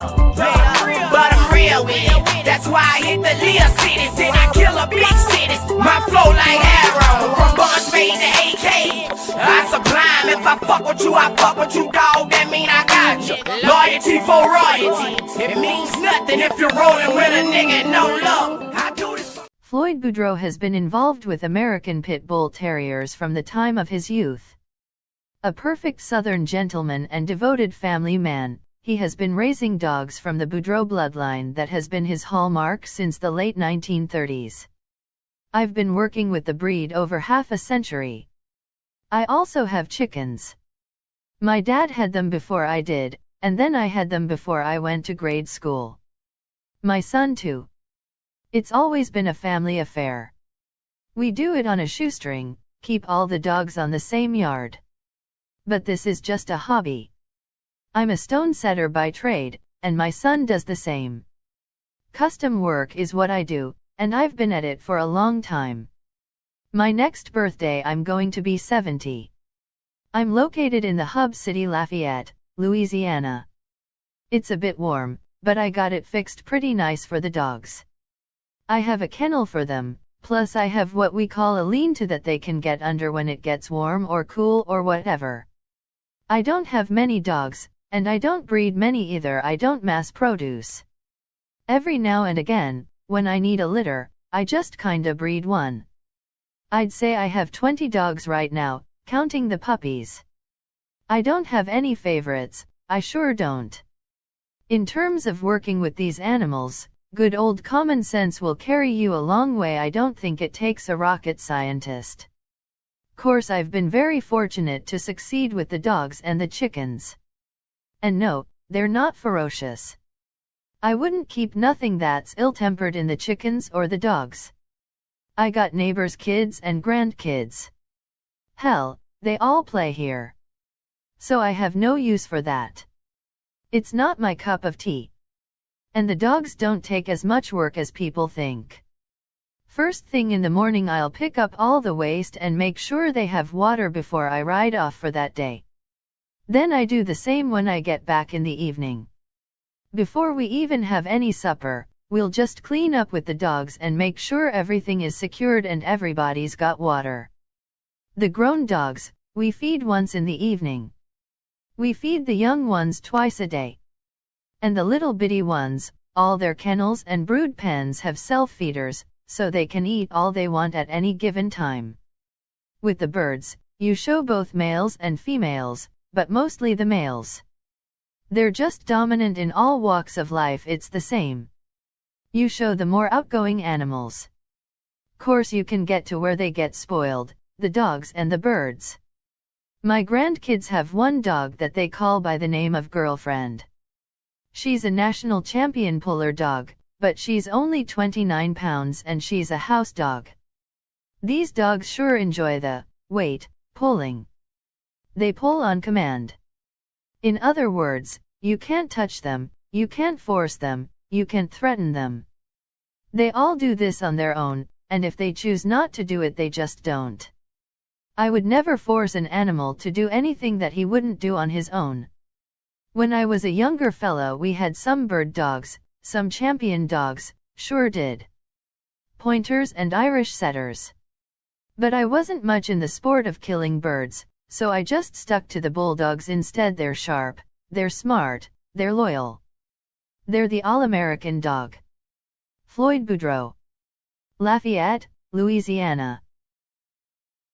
But I'm real with it. That's why I hit the Leah cities, then I kill a big cities. My flow like arrow, from buzz fade to AK. I sublime. If I fuck with you, I fuck with you, dog. That mean I got you. Loyalty for royalty. It means nothing if you're rolling with a nigga no love. I do this. Floyd Boudreaux has been involved with American Pit Bull Terriers from the time of his youth. A perfect Southern gentleman and devoted family man, he has been raising dogs from the Boudreaux bloodline that has been his hallmark since the late 1930s. I've been working with the breed over half a century. I also have chickens. My dad had them before I did, and then I had them before I went to grade school. My son too. It's always been a family affair. We do it on a shoestring, keep all the dogs on the same yard. But this is just a hobby. I'm a stone setter by trade, and my son does the same. Custom work is what I do, and I've been at it for a long time. My next birthday I'm going to be 70. I'm located in the hub city Lafayette, Louisiana. It's a bit warm, but I got it fixed pretty nice for the dogs. I have a kennel for them, plus I have what we call a lean-to that they can get under when it gets warm or cool or whatever. I don't have many dogs, and I don't breed many either. I don't mass produce. Every now and again, when I need a litter, I just kinda breed one. I'd say I have 20 dogs right now, counting the puppies. I don't have any favorites, I sure don't. In terms of working with these animals, good old common sense will carry you a long way. I don't think it takes a rocket scientist. Course I've been very fortunate to succeed with the dogs and the chickens. And no, they're not ferocious. I wouldn't keep nothing that's ill-tempered in the chickens or the dogs. I got neighbors' kids and grandkids. Hell, they all play here. So I have no use for that. It's not my cup of tea. And the dogs don't take as much work as people think. First thing in the morning I'll pick up all the waste and make sure they have water before I ride off for that day. Then I do the same when I get back in the evening. Before we even have any supper, we'll just clean up with the dogs and make sure everything is secured and everybody's got water. The grown dogs, we feed once in the evening. We feed the young ones twice a day. And the little bitty ones, all their kennels and brood pens have self-feeders, so they can eat all they want at any given time. With the birds, you show both males and females, but mostly the males. They're just dominant in all walks of life. It's the same. You show the more outgoing animals. Course you can get to where they get spoiled, the dogs and the birds. My grandkids have one dog that they call by the name of Girlfriend. She's a national champion puller dog, but she's only 29 pounds and she's a house dog. These dogs sure enjoy the pulling. They pull on command. In other words, you can't touch them, you can't force them, you can't threaten them. They all do this on their own, and if they choose not to do it, they just don't. I would never force an animal to do anything that he wouldn't do on his own. When I was a younger fella, we had some bird dogs, some champion dogs, sure did. Pointers and Irish setters. But I wasn't much in the sport of killing birds, so I just stuck to the bulldogs instead. They're sharp, they're smart, they're loyal. They're the all-American dog. Floyd Boudreaux. Lafayette, Louisiana.